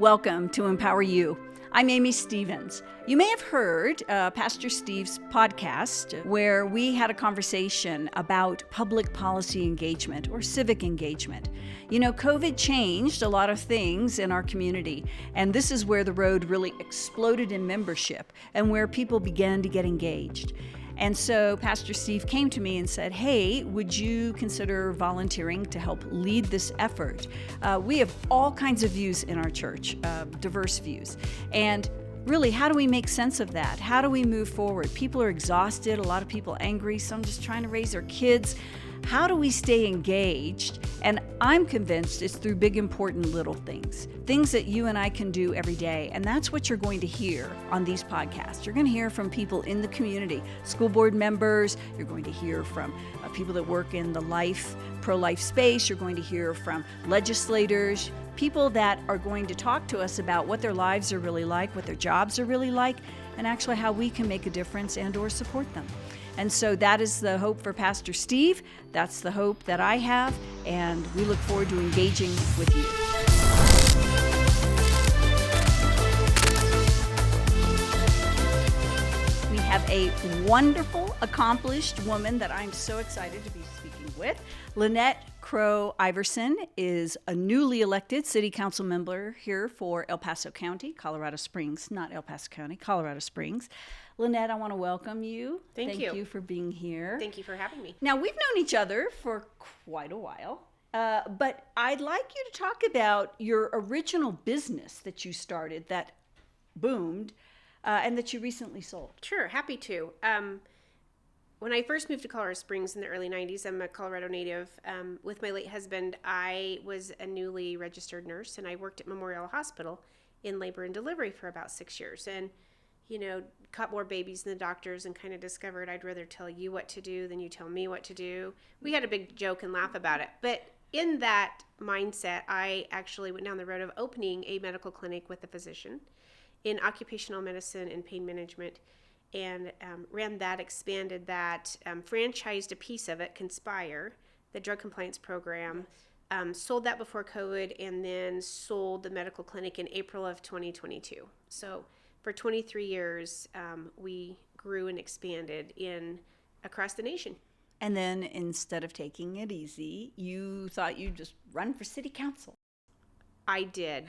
Welcome to EmpowerU. I'm Amy Stevens. You may have heard Pastor Steve's podcast where we had a conversation about public policy engagement or civic engagement. You know, COVID changed a lot of things in our community, and this is where the road really exploded in membership and where people began to get engaged. And so Pastor Steve came to me and said, hey, would you consider volunteering to help lead this effort? We have all kinds of views in our church, diverse views. And really, how do we make sense of that? How do we move forward? People are exhausted, a lot of people angry, some just trying to raise their kids. How do we stay engaged? And I'm convinced it's through big, important little things that you and I can do every day. And that's what you're going to hear on these podcasts. You're going to hear from people in the community, school board members. You're going to hear from people that work in the pro-life space. You're going to hear from legislators, people that are going to talk to us about what their lives are really like, what their jobs are really like, and actually how we can make a difference and or support them. And so that is the hope for Pastor Steve. That's the hope that I have, and we look forward to engaging with you. We have a wonderful, accomplished woman that I'm so excited to be speaking with. Lynette Crow-Iverson is a newly elected City Council member here for El Paso County, Colorado Springs, not El Paso County, Colorado Springs. Lynette, I want to welcome you. Thank you. Thank you for being here. Thank you for having me. Now, we've known each other for quite a while, but I'd like you to talk about your original business that you started that boomed and that you recently sold. Sure, happy to. When I first moved to Colorado Springs in the early 90s, I'm a Colorado native. With my late husband, I was a newly registered nurse, and I worked at Memorial Hospital in labor and delivery for about 6 years. And caught more babies than the doctors and kind of discovered I'd rather tell you what to do than you tell me what to do. We had a big joke and laugh about it. But in that mindset, I actually went down the road of opening a medical clinic with a physician in occupational medicine and pain management, and ran that, expanded that, franchised a piece of it, Conspire, the drug compliance program, sold that before COVID, and then sold the medical clinic in April of 2022. So for 23 years, we grew and expanded across the nation. And then instead of taking it easy, you thought you'd just run for city council. I did.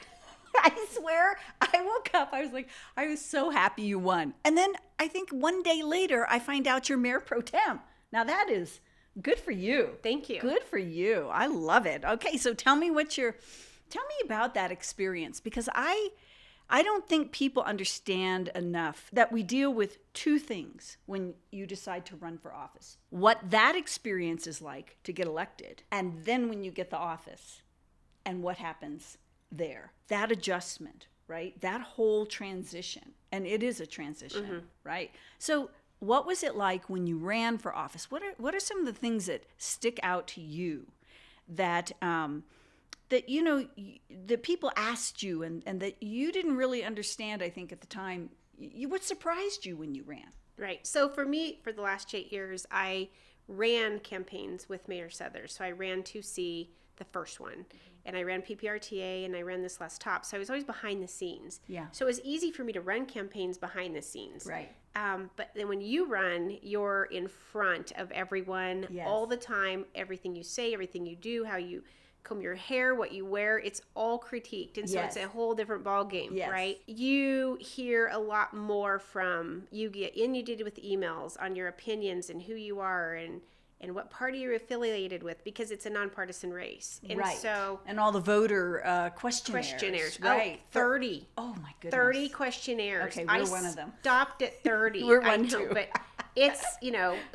I swear, I woke up, I was so happy you won. And then I think one day later, I find out you're mayor pro tem. Now that is good for you. Thank you. Good for you. I love it. Okay, so tell me about that experience, because I don't think people understand enough that we deal with two things when you decide to run for office. What that experience is like to get elected, and then when you get the office, and what happens there. That adjustment, right? That whole transition. And it is a transition, right? So what was it like when you ran for office? What are some of the things that stick out to you that that people asked you and that you didn't really understand, I think, at the time? What surprised you when you ran? Right. So for me, for the last 8 years, I ran campaigns with Mayor Suthers. So I ran 2C, the first one, and I ran PPRTA, and I ran this last top. So I was always behind the scenes. Yeah. So it was easy for me to run campaigns behind the scenes. Right. But then when you run, you're in front of everyone all the time. Everything you say, everything you do, how you comb your hair, what you wear, it's all critiqued. And so it's a whole different ball game, right? You hear a lot more you get inundated with emails on your opinions and who you are and what party you're affiliated with, because it's a nonpartisan race. And so, and all the voter questionnaires. Right. 30. Oh my goodness. 30 questionnaires. Okay, we're one of them. Stopped at 30. We're one too. But it's,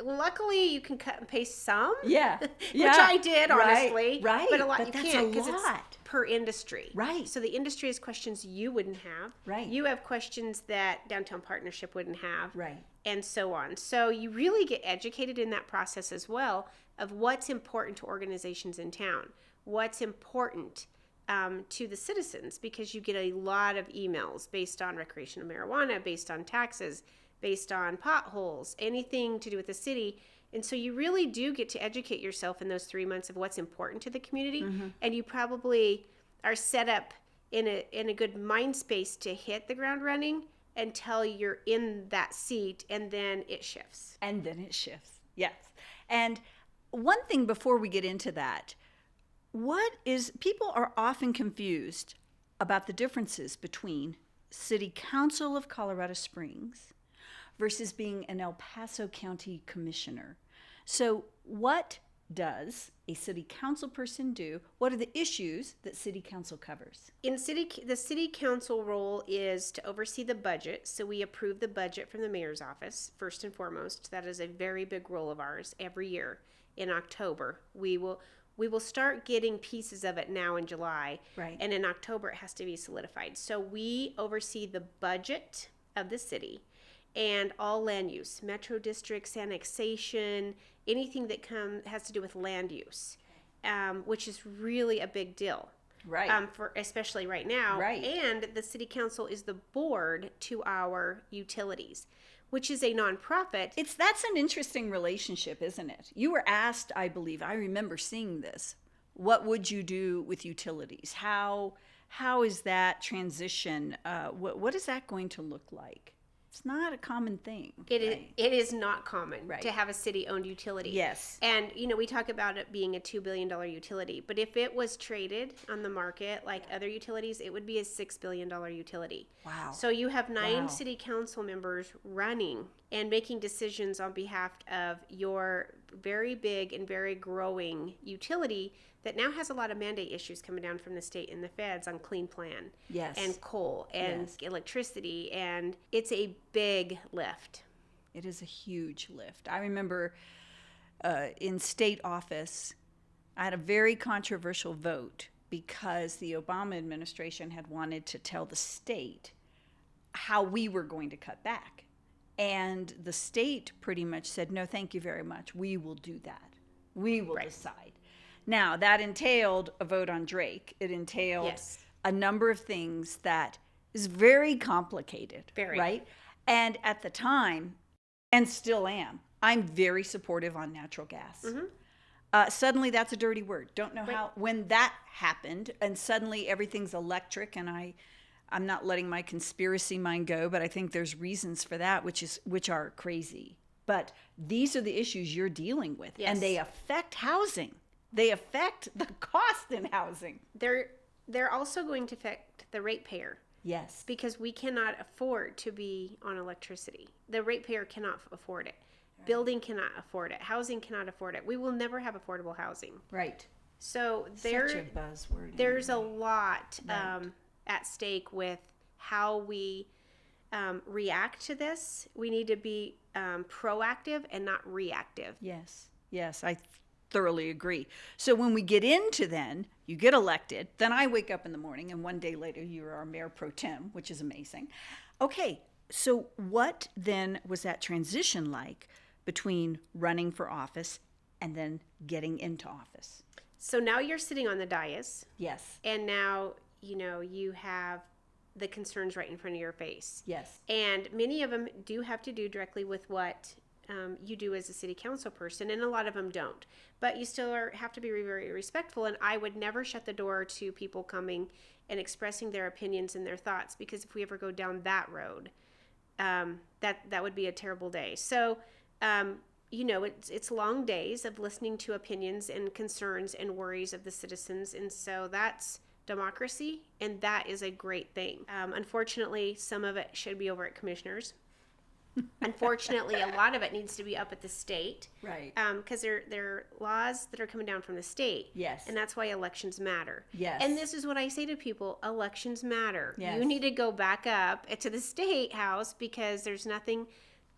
luckily you can cut and paste some. Yeah. Which I did, honestly. Right. But a lot but you that's can't, because it's per industry. Right. So the industry has questions you wouldn't have. Right. You have questions that Downtown Partnership wouldn't have. Right. And so on. So you really get educated in that process as well of what's important to organizations in town, what's important to the citizens, because you get a lot of emails based on recreational marijuana, based on taxes, based on potholes, anything to do with the city. And so you really do get to educate yourself in those 3 months of what's important to the community. And you probably are set up in a good mind space to hit the ground running until you're in that seat, and then it shifts. And then it shifts. Yes. And one thing before we get into that, people are often confused about the differences between City Council of Colorado Springs versus being an El Paso County Commissioner. So what does a city council person do? What are the issues that city council covers? The city council role is to oversee the budget. So we approve the budget from the mayor's office, first and foremost. That is a very big role of ours every year in October. We will start getting pieces of it now in July. Right. And in October, it has to be solidified. So we oversee the budget of the city and all land use, metro districts, annexation, anything that has to do with land use, which is really a big deal. Right. For especially right now. Right. And the city council is the board to our utilities, which is a nonprofit. That's an interesting relationship, isn't it? You were asked, I believe, I remember seeing this, what would you do with utilities? How is that transition? What is that going to look like? It's not a common thing. It is not common Right. to have a city-owned utility. Yes. And, we talk about it being a $2 billion utility, but if it was traded on the market like other utilities, it would be a $6 billion utility. Wow. So you have 9 Wow. city council members running and making decisions on behalf of your very big and very growing utility that now has a lot of mandate issues coming down from the state and the feds on clean plan. Yes. And coal and Yes. electricity, and it's a big lift. It is a huge lift. I remember in state office, I had a very controversial vote because the Obama administration had wanted to tell the state how we were going to cut back. And the state pretty much said, no, thank you very much. We will do that. We will decide. Now, that entailed a vote on Drake. It entailed Yes. a number of things that is very complicated, Very. right? And at the time, and still am, I'm very supportive on natural gas. Suddenly, that's a dirty word. Don't know how, when that happened, and suddenly everything's electric, and I'm not letting my conspiracy mind go, but I think there's reasons for that, which are crazy. But these are the issues you're dealing with, Yes. and they affect housing. They affect the cost in housing. They're also going to affect the ratepayer Yes. because we cannot afford to be on electricity. The ratepayer cannot afford it. Building cannot afford it. Housing cannot afford it. We will never have affordable housing. Right. So Such a buzzword. there's a lot Right. at stake with how we react to this. We need to be proactive and not reactive. Yes, I thoroughly agree. So when we get into then, you get elected, then I wake up in the morning and one day later you're our mayor pro tem, which is amazing. Okay, so what then was that transition like between running for office and then getting into office? So now you're sitting on the dais, Yes, and now you have the concerns right in front of your face. yes, And many of them do have to do directly with what you do as a city council person, and a lot of them don't. But you still have to be very respectful, and I would never shut the door to people coming and expressing their opinions and their thoughts, because if we ever go down that road, that would be a terrible day. So, it's long days of listening to opinions and concerns and worries of the citizens, and so that's democracy, and that is a great thing. Unfortunately, some of it should be over at commissioners. Unfortunately, a lot of it needs to be up at the state. right, Because there are laws that are coming down from the state. Yes. And that's why elections matter. Yes. And this is what I say to people, elections matter. Yes. You need to go back up to the state house, because there's nothing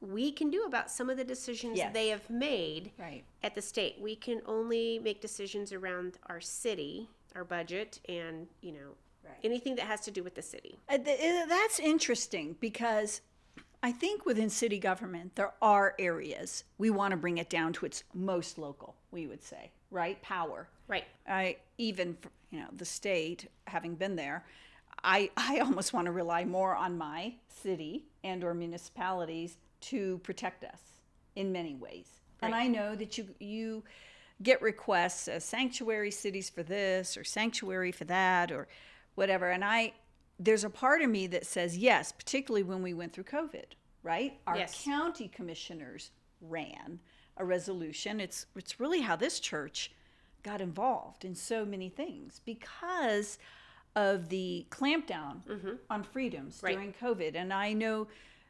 we can do about some of the decisions Yes. they have made right. at the state. We can only make decisions around our city, our budget, and, Right. anything that has to do with the city. That's interesting, because I think within city government, there are areas we want to bring it down to its most local, we would say, right? Power. Right. Even, the state, having been there, I almost want to rely more on my city and or municipalities to protect us in many ways. And Right. I know that you get requests as sanctuary cities for this or sanctuary for that, whatever. And there's a part of me that says yes, particularly when we went through COVID, right? Our Yes. county commissioners ran a resolution. It's really how this church got involved in so many things because of the clampdown on freedoms during COVID. And I know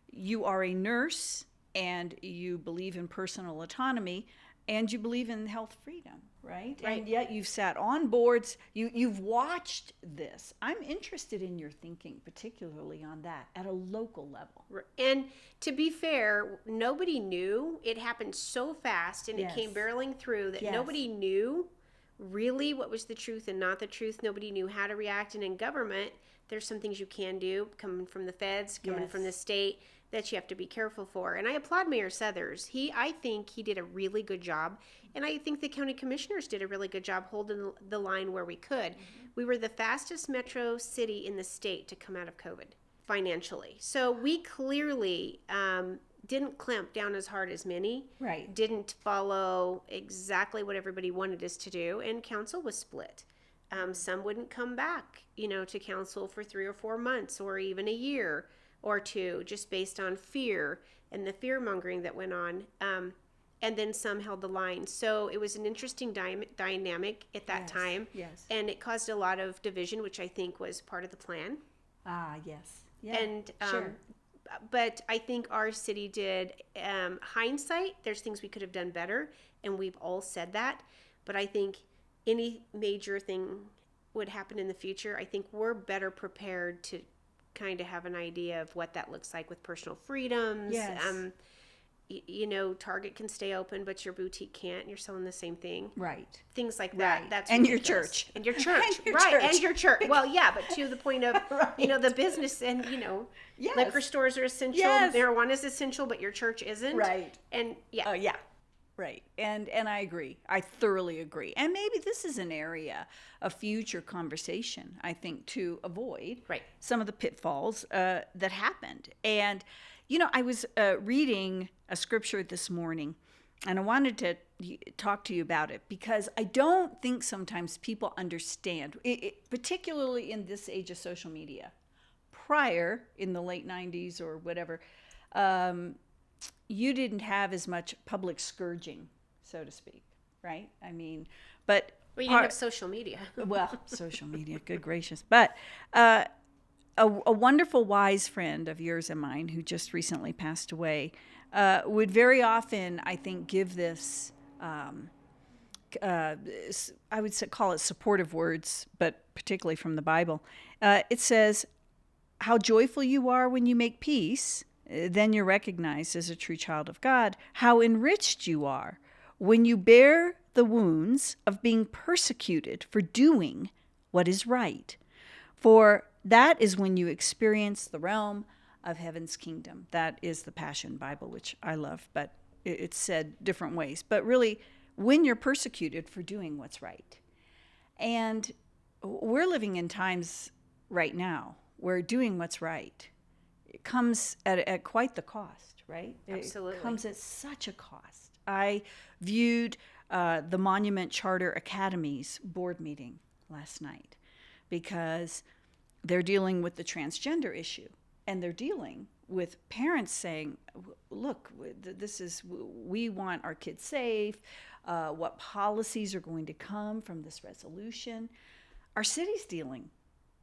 you are a nurse and you believe in personal autonomy and you believe in health freedom, right? And yet you've sat on boards, you've watched this. I'm interested in your thinking, particularly on that at a local level. And to be fair, nobody knew. It happened so fast and it came barreling through that nobody knew really what was the truth and not the truth. Nobody knew how to react. And in government, there's some things you can do coming from the feds, coming from the state, that you have to be careful for. And I applaud Mayor Suthers. I think he did a really good job. And I think the county commissioners did a really good job holding the line where we could. We were the fastest metro city in the state to come out of COVID financially. So we clearly didn't clamp down as hard as many. Right. Didn't follow exactly what everybody wanted us to do. And council was split. Some wouldn't come back, to council for 3 or 4 months or even a year or two, just based on fear and the fear mongering that went on. And then some held the line. So it was an interesting dynamic at that time. Yes. And it caused a lot of division, which I think was part of the plan. Ah, yes. Yeah, And, sure. But I think our city did, hindsight, there's things we could have done better. And we've all said that. But I think any major thing would happen in the future, I think we're better prepared to kind of have an idea of what that looks like with personal freedoms. Yes. Target can stay open, but your boutique can't, and you're selling the same thing. Right. Things like that. Right. That's And your ridiculous. church. And your church. And your right. church. And your church. Well, yeah, but to the point of, Right. the business and, Yes. liquor stores are essential. Yes. Marijuana is essential, but your church isn't. Right. And yeah. Oh, yeah. Right. And I agree. I thoroughly agree. And maybe this is an area of future conversation, I think, to avoid some of the pitfalls that happened. And, I was reading a scripture this morning, and I wanted to talk to you about it because I don't think sometimes people understand, particularly in this age of social media. Prior, in the late 90s or whatever, you didn't have as much public scourging, so to speak, right? I mean, but... Well, you didn't have social media. Well, social media, good gracious. But a wonderful, wise friend of yours and mine who just recently passed away would very often, I think, give this, I would call it supportive words, but particularly from the Bible. It says, how joyful you are when you make peace, then you're recognized as a true child of God. How enriched you are when you bear the wounds of being persecuted for doing what is right. For that is when you experience the realm of heaven's kingdom. That is the Passion Bible, which I love, but it's said different ways. But really, when you're persecuted for doing what's right. And we're living in times right now where doing what's right, it comes at quite the cost, right? Absolutely. It comes at such a cost. I viewed the Monument Charter Academy's board meeting last night because they're dealing with the transgender issue, and they're dealing with parents saying, look, we want our kids safe, what policies are going to come from this resolution. Our city's dealing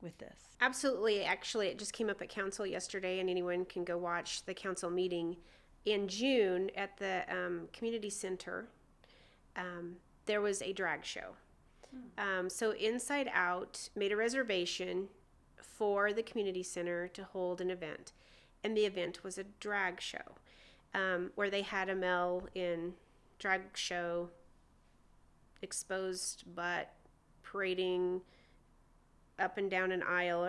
with this. Absolutely. Actually, it just came up at council yesterday, and anyone can go watch the council meeting. In June at the community center, there was a drag show. So Inside Out made a reservation for the community center to hold an event. And the event was a drag show where they had a male in drag show, exposed butt, parading up and down an aisle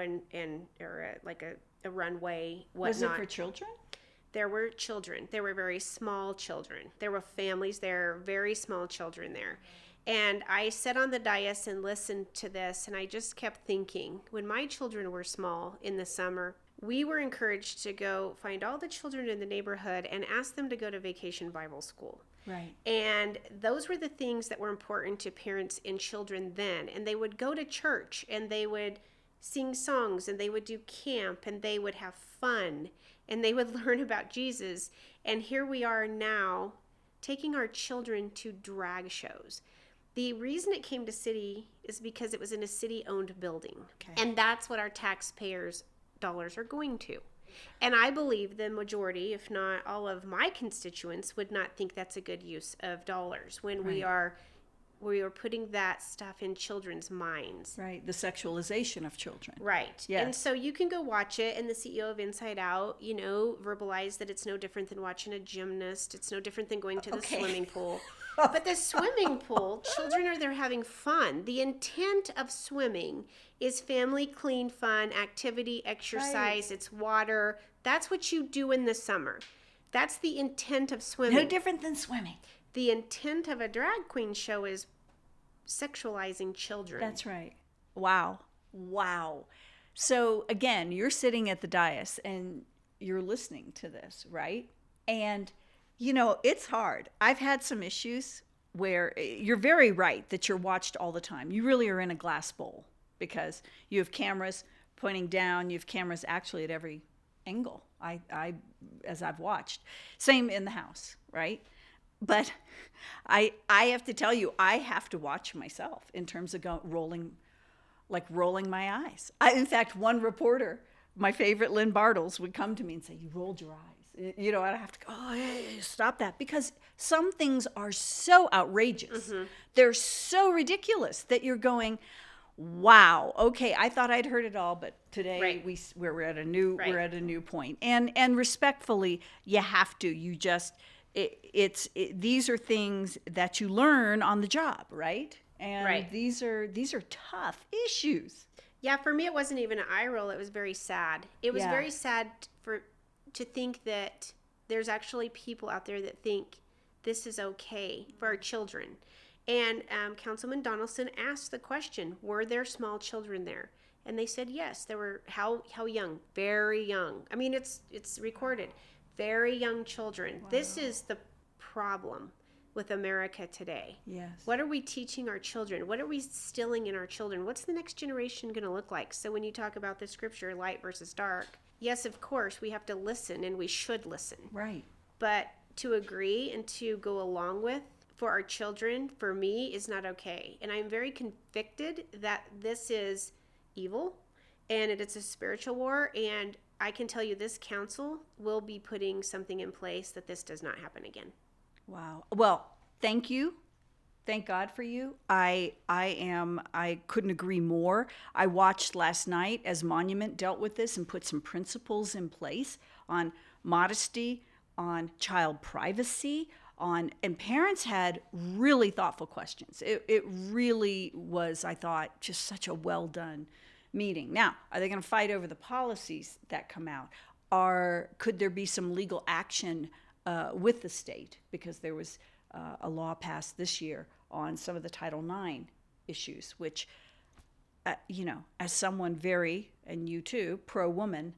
or like a runway, whatnot. Was it for children? There were children. There were very small children. There were families there, very small children there. And I sat on the dais and listened to this, and I just kept thinking, when my children were small in the summer, we were encouraged to go find all the children in the neighborhood and ask them to go to Vacation Bible School. Right. And those were the things that were important to parents and children then. And they would go to church, and they would sing songs, and they would do camp, and they would have fun, and they would learn about Jesus. And here we are now taking our children to drag shows. The reason it came to city is because it was in a city-owned building. Okay. And that's what our taxpayers' dollars are going to. And I believe the majority, if not all of my constituents, would not think that's a good use of dollars when we are putting that stuff in children's minds. Right, the sexualization of children. Right. Yes. And so you can go watch it, and the CEO of Inside Out, verbalize that it's no different than watching a gymnast. It's no different than going to the swimming pool. But the swimming pool, children are there having fun. The intent of swimming is family, clean, fun, activity, exercise. Right. It's water. That's what you do in the summer. That's the intent of swimming. No different than swimming. The intent of a drag queen show is sexualizing children. That's right. Wow. So again, you're sitting at the dais and you're listening to this, right? And it's hard. I've had some issues where you're very right that you're watched all the time. You really are in a glass bowl because you have cameras pointing down. You have cameras actually at every angle. As I've watched. Same in the house, right? But I have to tell you, I have to watch myself in terms of rolling my eyes. In fact, one reporter, my favorite, Lynn Bartles, would come to me and say, "You rolled your eyes." And I have to go, "Oh, hey, stop that." Because some things are so outrageous. Mm-hmm. They're so ridiculous that you're going, wow, okay, I thought I'd heard it all, but today we're at a new point. And respectfully, you have to. You just these are things that you learn on the job, right? And these are tough issues. Yeah, for me, it wasn't even an eye roll. It was very sad. It was very sad to think that there's actually people out there that think this is okay for our children. And Councilman Donaldson asked the question, were there small children there? And they said yes. There were, how young? Very young. I mean, it's recorded. Very young children. Wow. This is the problem with America today. Yes. What are we teaching our children? What are we instilling in our children? What's the next generation going to look like? So when you talk about the scripture, light versus dark, yes, of course, we have to listen, and we should listen. Right. But to agree and to go along with for our children, for me, is not okay. And I'm very convicted that this is evil and it's a spiritual war. And I can tell you this council will be putting something in place that this does not happen again. Wow. Well, thank you. Thank God for you. I couldn't agree more. I watched last night as Monument dealt with this and put some principles in place on modesty, on child privacy, and parents had really thoughtful questions. It really was, I thought, just such a well done meeting. Now, are they going to fight over the policies that come out? Could there be some legal action with the state? Because there was a law passed this year on some of the Title IX issues, which, as someone and you too, pro-woman,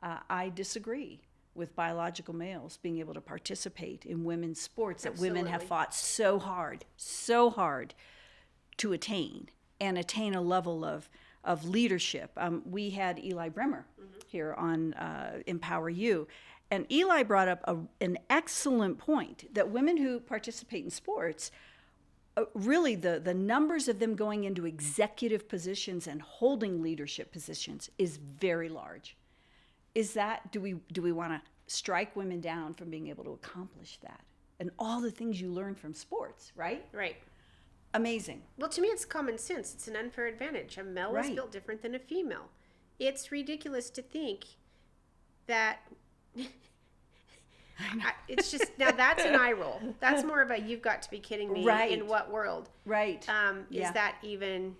I disagree with biological males being able to participate in women's sports. Absolutely. That women have fought so hard to attain a level of leadership. We had Eli Bremer here on EmpowerU, and Eli brought up an excellent point that women who participate in sports, really the numbers of them going into executive positions and holding leadership positions is very large. Do we want to strike women down from being able to accomplish that? And all the things you learn from sports, right? Right. Amazing. Well, to me, it's common sense. It's an unfair advantage. A male is built different than a female. It's ridiculous to think that... it's just, now that's an eye roll. That's more of a, you've got to be kidding me. Right. In what world? Right. Is that even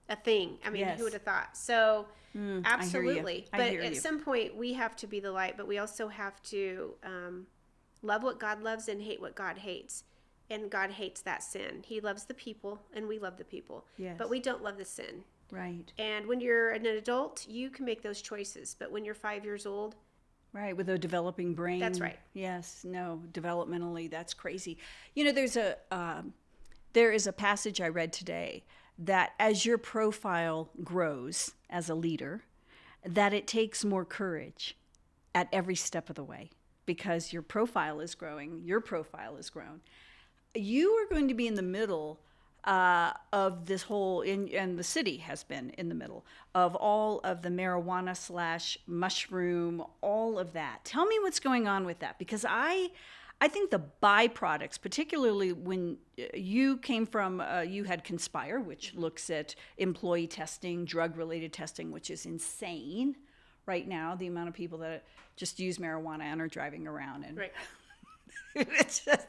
a thing? I mean, Yes. Who would have thought? So, absolutely. I But hear at you. some point, we have to be the light, but we also have to love what God loves and hate what God hates. And God hates that sin. He loves the people, and we love the people. Yes. But we don't love the sin. Right. And when you're an adult, you can make those choices. But when you're 5 years old... Right, with a developing brain. That's right. Yes, no, developmentally, that's crazy. There is a passage I read today that as your profile grows, as a leader that it takes more courage at every step of the way, because your profile is growing, your profile has grown. You are going to be in the middle of this whole, and the city has been in the middle of all of the marijuana / mushroom, all of that. Tell me what's going on with that, because I think the byproducts, particularly when you came from, you had Conspire, which looks at employee testing, drug-related testing, which is insane right now, the amount of people that just use marijuana and are driving around. And Right. it's just,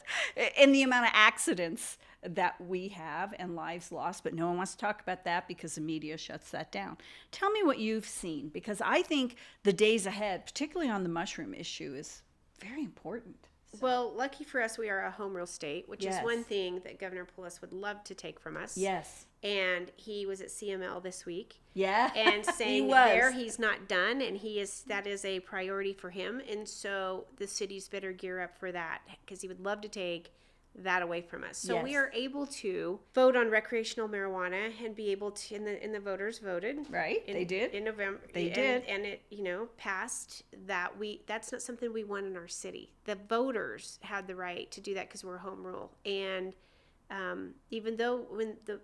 and the amount of accidents that we have and lives lost, but no one wants to talk about that because the media shuts that down. Tell me what you've seen, because I think the days ahead, particularly on the mushroom issue, is very important. Well, lucky for us, we are a home rule state, which Yes. is one thing that Governor Poulos would love to take from us. Yes. And he was at CML this week. Yeah. And saying He was. there he's not done, and that is a priority for him. And so the city's better gear up for that, because he would love to take that away from us. So we Yes. are able to vote on recreational marijuana and be able to, and the voters voted. Right, they did. In November. They did. And it, passed that that's not something we want in our city. The voters had the right to do that because we're home rule. And even though when the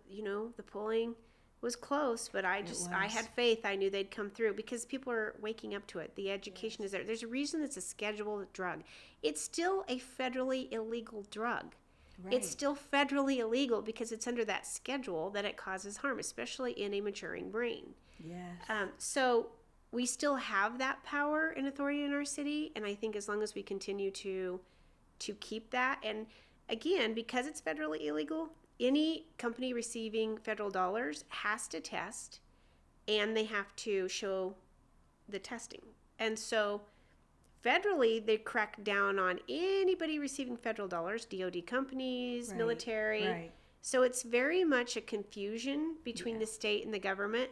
polling was close, but I had faith. I knew they'd come through because people are waking up to it. The education is there. There's a reason it's a scheduled drug. It's still a federally illegal drug. Right. It's still federally illegal because it's under that schedule that it causes harm, especially in a maturing brain. Yes. So we still have that power and authority in our city, and I think as long as we continue to keep that, and again, because it's federally illegal, any company receiving federal dollars has to test, and they have to show the testing. And so federally, they crack down on anybody receiving federal dollars, DOD companies, Right, military. right. So it's very much a confusion between the state and the government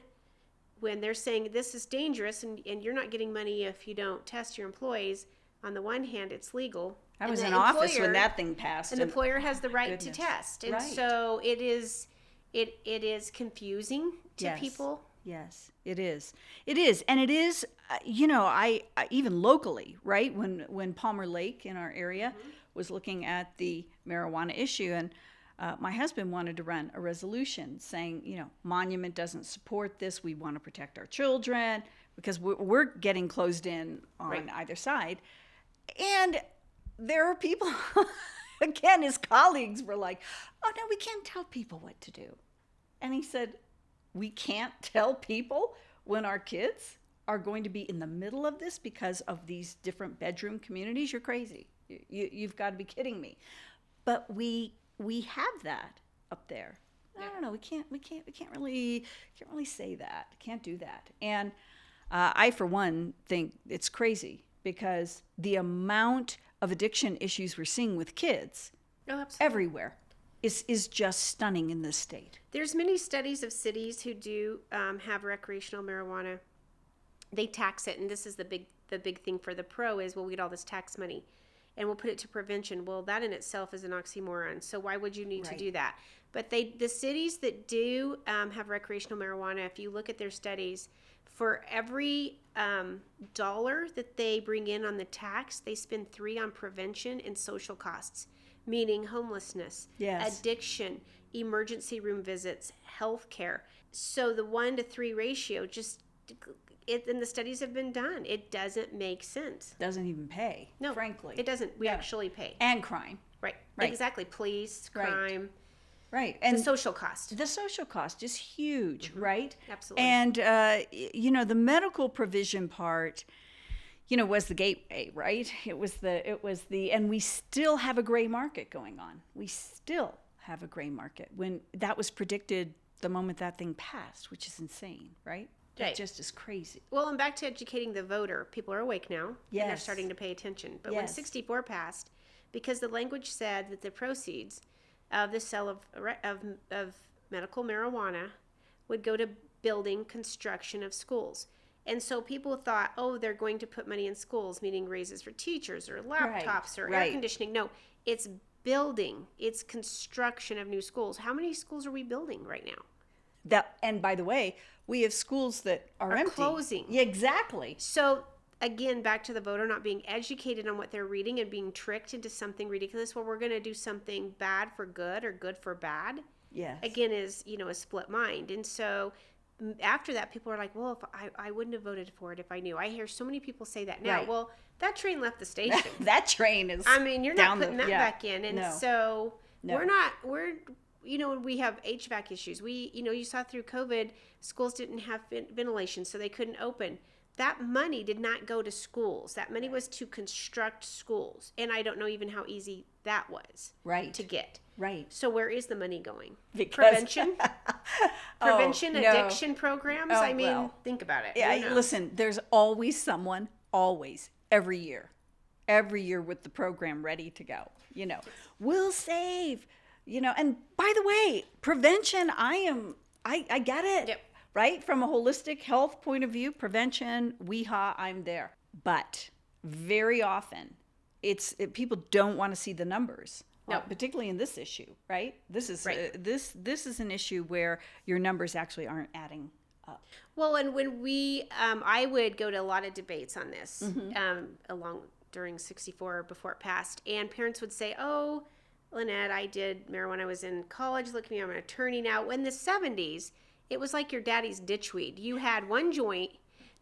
when they're saying this is dangerous and you're not getting money if you don't test your employees. On the one hand, it's legal. I was And in the office when employer- that thing passed. And the employer has the right Goodness. to test. And Right. so it is confusing to Yes. people. Yes, it is. It is. And it is, I even locally, right? When Palmer Lake in our area was looking at the marijuana issue, and my husband wanted to run a resolution saying, Monument doesn't support this. We want to protect our children because we're getting closed in on Right. either side. And there are people, again, his colleagues were like, oh, no, we can't tell people what to do. And he said, we can't tell people when our kids are going to be in the middle of this because of these different bedroom communities. You're crazy. You've got to be kidding me. But we have that up there. I don't know. We can't really say that. Can't do that. And I, for one, think it's crazy because the amount of addiction issues we're seeing with kids Oh, absolutely. everywhere is just stunning in this state. There's many studies of cities who do have recreational marijuana. They tax it, and this is the big thing for the pro is, well, we get all this tax money, and we'll put it to prevention. Well, that in itself is an oxymoron. So why would you need to do that? But the cities that do have recreational marijuana, if you look at their studies, for every dollar that they bring in on the tax, they spend 3 on prevention and social costs, meaning homelessness, Yes. addiction, emergency room visits, health care. So the 1 to 3 ratio and the studies have been done. It doesn't make sense. Doesn't even pay, No, frankly. It doesn't. We actually pay. And crime. Right. Right. Exactly. Police, Right. crime, Right. the And social cost. the social cost is huge, right? Absolutely. And, the medical provision part, was the gateway, right? It was the, and we still have a gray market going on. We still have a gray market when that was predicted the moment that thing passed, which is insane, right? That Right. just is crazy. Well, and back to educating the voter. People are awake now. And they're Yes. starting to pay attention. But when Yes. 64 passed, because the language said that the proceeds of the sale of medical marijuana would go to building construction of schools. And so people thought, oh, they're going to put money in schools, meaning raises for teachers or laptops or air right. conditioning. No, it's building. It's construction of new schools. How many schools are we building right now? That, and by the way, we have schools that are empty. Closing. Yeah, exactly. So again, back to the voter not being educated on what they're reading and being tricked into something ridiculous where we're going to do something bad for good or good for bad. Yes. Again, is, a split mind. And so after that, people are like, well, if I wouldn't have voted for it if I knew. I hear so many people say that now. Right. Well, that train left the station. That train is you're not putting that back in. And No. so No. we have HVAC issues. You saw through COVID, schools didn't have ventilation, so they couldn't open. That money did not go to schools. That money was to construct schools. And I don't know even how easy that was to get. Right. So where is the money going? Because Prevention? Addiction programs? Think about it. Yeah, listen, there's always someone, every year with the program ready to go. We'll save, and by the way, prevention, I get it. Yep. Right? From a holistic health point of view, prevention, I'm there. But very often, people don't want to see the numbers. No. Particularly in this issue, right? This is Right. this is an issue where your numbers actually aren't adding up. Well, and when I would go to a lot of debates on this, during 64 before it passed, and parents would say, "Oh, Lynette, I did marijuana when I was in college. Look at me, I'm an attorney now." In the 70s, it was like your daddy's ditchweed. You had one joint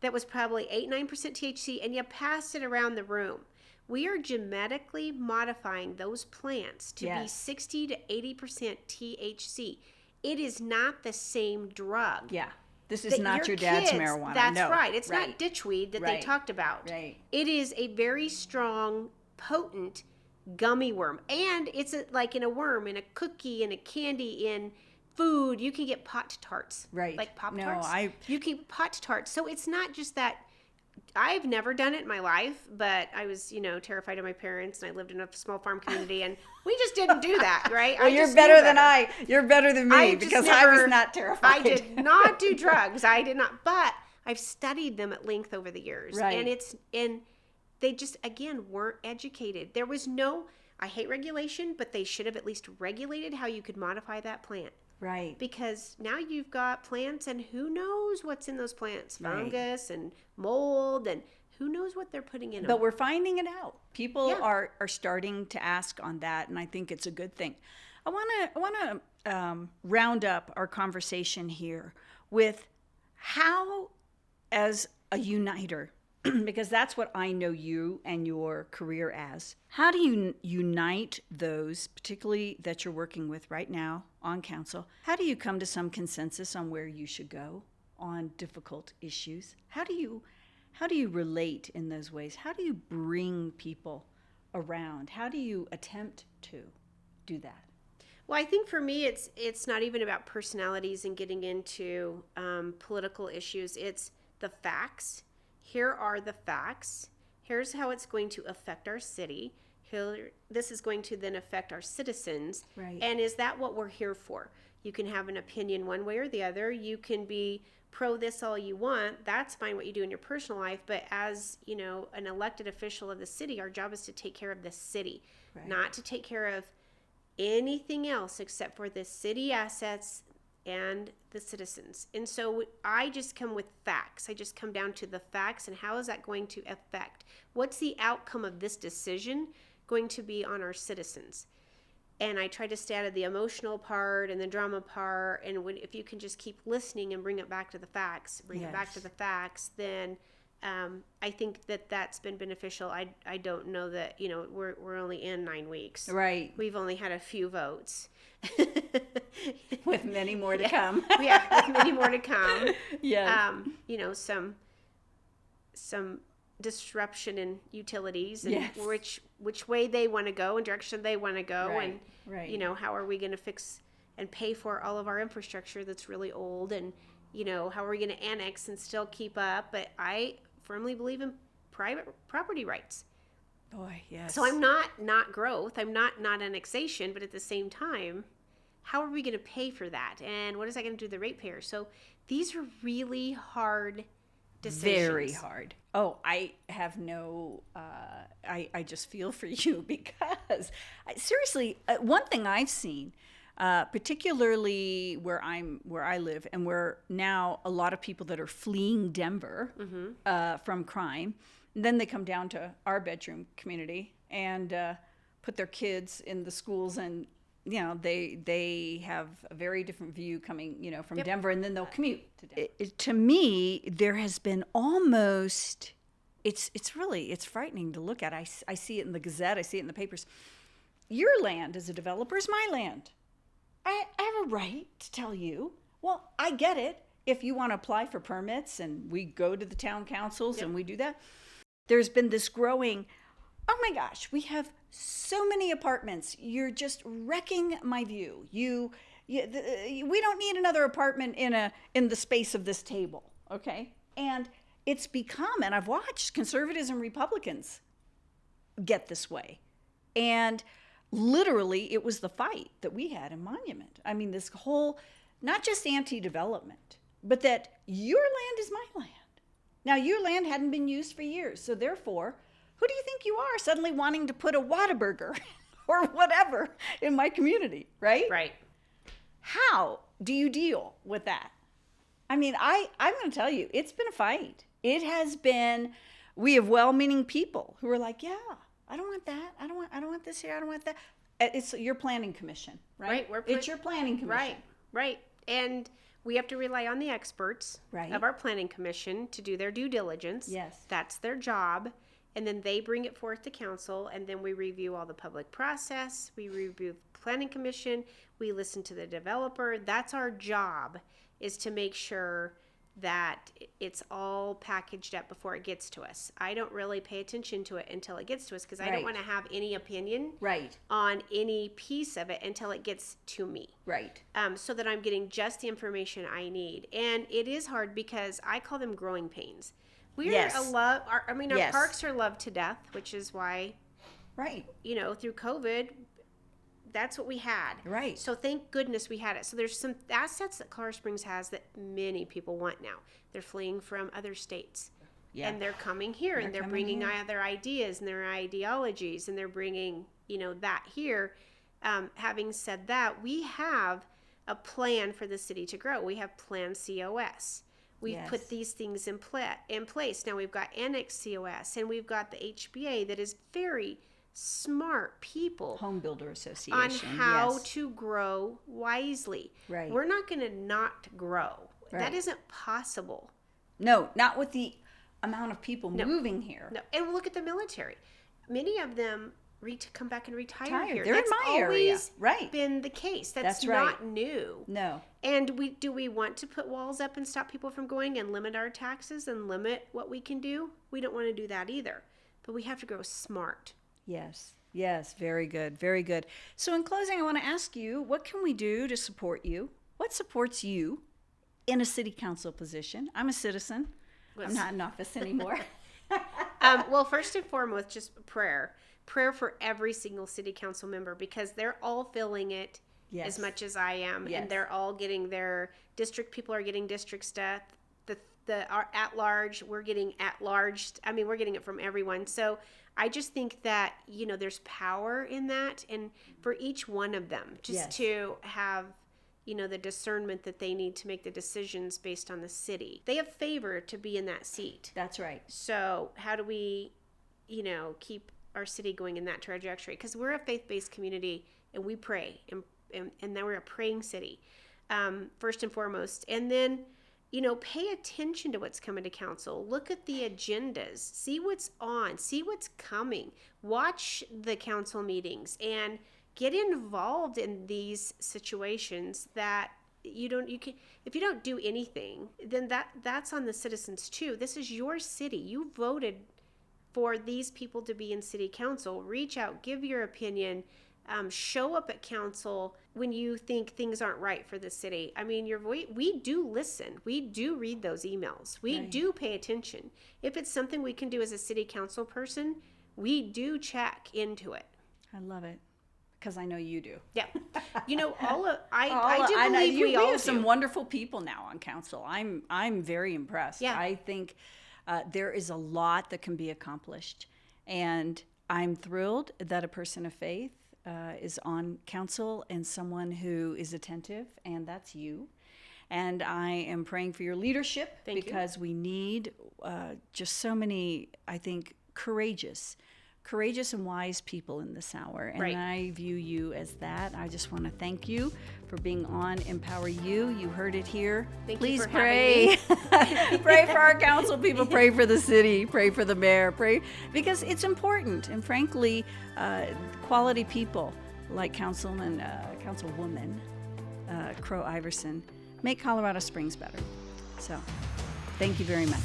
that was probably 8-9% THC, and you passed it around the room. We are genetically modifying those plants to be 60 to 80% THC. It is not the same drug. Yeah. This is not your dad's kids, marijuana. That's no. right. It's not ditchweed that they talked about. Right. It is a very strong, potent gummy worm. And it's like in a worm, in a cookie, in a candy, in food. You can get Pot-Tarts. Right. Like Pop-Tarts. No, You can get Pot-Tarts. So it's not just that. I've never done it in my life, but I was, terrified of my parents, and I lived in a small farm community, and we just didn't do that, right? Well, you're better than I. You're better than me because I was not terrified. I did not do drugs. I did not, but I've studied them at length over the years, right. and they just, again, weren't educated. There was I hate regulation, but they should have at least regulated how you could modify that plant. Right. Because now you've got plants, and who knows what's in those plants? Fungus and mold, and who knows what they're putting in them. But we're finding it out. People are starting to ask on that, and I think it's a good thing. I want to round up our conversation here with how, as a uniter, because that's what I know you and your career as. How do you unite those, particularly that you're working with right now on council? How do you come to some consensus on where you should go on difficult issues? How do you relate in those ways? How do you bring people around? How do you attempt to do that? Well, I think for me, it's not even about personalities and getting into political issues. It's the facts. Here are the facts. Here's how it's going to affect our city. This is going to then affect our citizens. Right. And is that what we're here for? You can have an opinion one way or the other. You can be pro this all you want. That's fine what you do in your personal life. But as, an elected official of the city, our job is to take care of the city, not to take care of anything else except for the city assets and the citizens. And so I just come with facts. I just come down to the facts, and how is that going to affect? What's the outcome of this decision going to be on our citizens? And I try to stay out of the emotional part and the drama part. And if you can just keep listening and bring it back to the facts, then I think that's been beneficial. I don't know that, we're only in 9 weeks. Right. We've only had a few votes. With many more to come. Yeah, with many more to come. Yeah. Some disruption in utilities and which way they want to go and direction they want to go. Right. And, how are we going to fix and pay for all of our infrastructure that's really old, and, how are we going to annex and still keep up? But I firmly believe in private property rights. Boy, yes. So I'm not growth. I'm not annexation, but at the same time, how are we going to pay for that? And what is that going to do to the ratepayer? So these are really hard decisions. Very hard. Oh, I have I just feel for you because seriously, one thing I've seen particularly where I live, and where now a lot of people that are fleeing Denver from crime, and then they come down to our bedroom community and put their kids in the schools, and they have a very different view coming from Denver, and then they'll commute to Denver. To me, there has been almost it's frightening to look at. I see it in the Gazette, I see it in the papers. Your land as a developer is my land. I have a right to tell you, well, I get it if you want to apply for permits, and we go to the town councils and we do that. There's been this growing, oh my gosh, we have so many apartments. You're just wrecking my view. We don't need another apartment in the space of this table, okay? And it's become, and I've watched conservatives and Republicans get this way. And literally, it was the fight that we had in Monument. I mean, this whole, not just anti-development, but that your land is my land. Now, your land hadn't been used for years, so therefore, who do you think you are suddenly wanting to put a Whataburger or whatever in my community, right? Right. How do you deal with that? I mean, I'm going to tell you, it's been a fight. It has been, we have well-meaning people who are like, yeah, I don't want that. I don't want this here. I don't want that. It's your planning commission, right? It's your planning commission. Right. And we have to rely on the experts of our planning commission to do their due diligence. Yes. That's their job. And then they bring it forth to council, and then we review all the public process. We review the planning commission. We listen to the developer. That's our job, is to make sure that it's all packaged up before it gets to us. I don't really pay attention to it until it gets to us, because I don't want to have any opinion on any piece of it until it gets to me. Right. So that I'm getting just the information I need. And it is hard because I call them growing pains. Our parks are loved to death, which is why, through COVID, that's what we had. Right. So thank goodness we had it. So there's some assets that Colorado Springs has that many people want now. They're fleeing from other states. Yeah. And they're coming here, and they're bringing their ideas and their ideologies, and they're bringing, that here. Having said that, we have a plan for the city to grow. We have Plan COS. We've put these things in place. Now we've got Annex COS, and we've got the HBA that is very smart people. Home Builder Association. On how to grow wisely. Right. We're not going to not grow. Right. That isn't possible. No, not with the amount of people moving here. No, and look at the military. Many of them come back and retire here. They're in my area. Right. Been the case. That's not new. No. And do we want to put walls up and stop people from going and limit our taxes and limit what we can do? We don't want to do that either. But we have to grow smart. Yes, very good, very good. So in closing, I want to ask you, what can we do to support you? What supports you in a city council position? I'm a citizen. I'm not in office anymore. Well, first and foremost, just prayer for every single city council member, because they're all feeling it as much as I am, and they're all getting their district. People are getting district stuff. Our at large, we're getting at large. I mean, we're getting it from everyone. So I just think that there's power in that, and for each one of them, just to have the discernment that they need to make the decisions based on the city. They have favor to be in that seat. That's right. So how do we, keep our city going in that trajectory? Because we're a faith-based community, and we pray, and then we're a praying city, first and foremost. And then, pay attention to what's coming to council. Look at the agendas. See what's on. See what's coming. Watch the council meetings and get involved in these situations that if you don't do anything, then that's on the citizens too. This is your city. You voted for these people to be in city council. Reach out, give your opinion, show up at council when you think things aren't right for the city. I mean, we do listen. We do read those emails. We do pay attention. If it's something we can do as a city council person, we do check into it. I love it. Because I know you do. Yeah. I do believe we all have some wonderful people now on council. I'm very impressed. Yeah. I think there is a lot that can be accomplished. And I'm thrilled that a person of faith is on council and someone who is attentive, and that's you. And I am praying for your leadership because we need just so many, I think, courageous and wise people in this hour. And I view you as that. I just want to thank you for being on EmpowerU. You heard it here. Please pray. Pray for our council people. Pray for the city. Pray for the mayor. Pray because it's important. And frankly, quality people like Councilwoman Crow-Iverson make Colorado Springs better. So, thank you very much.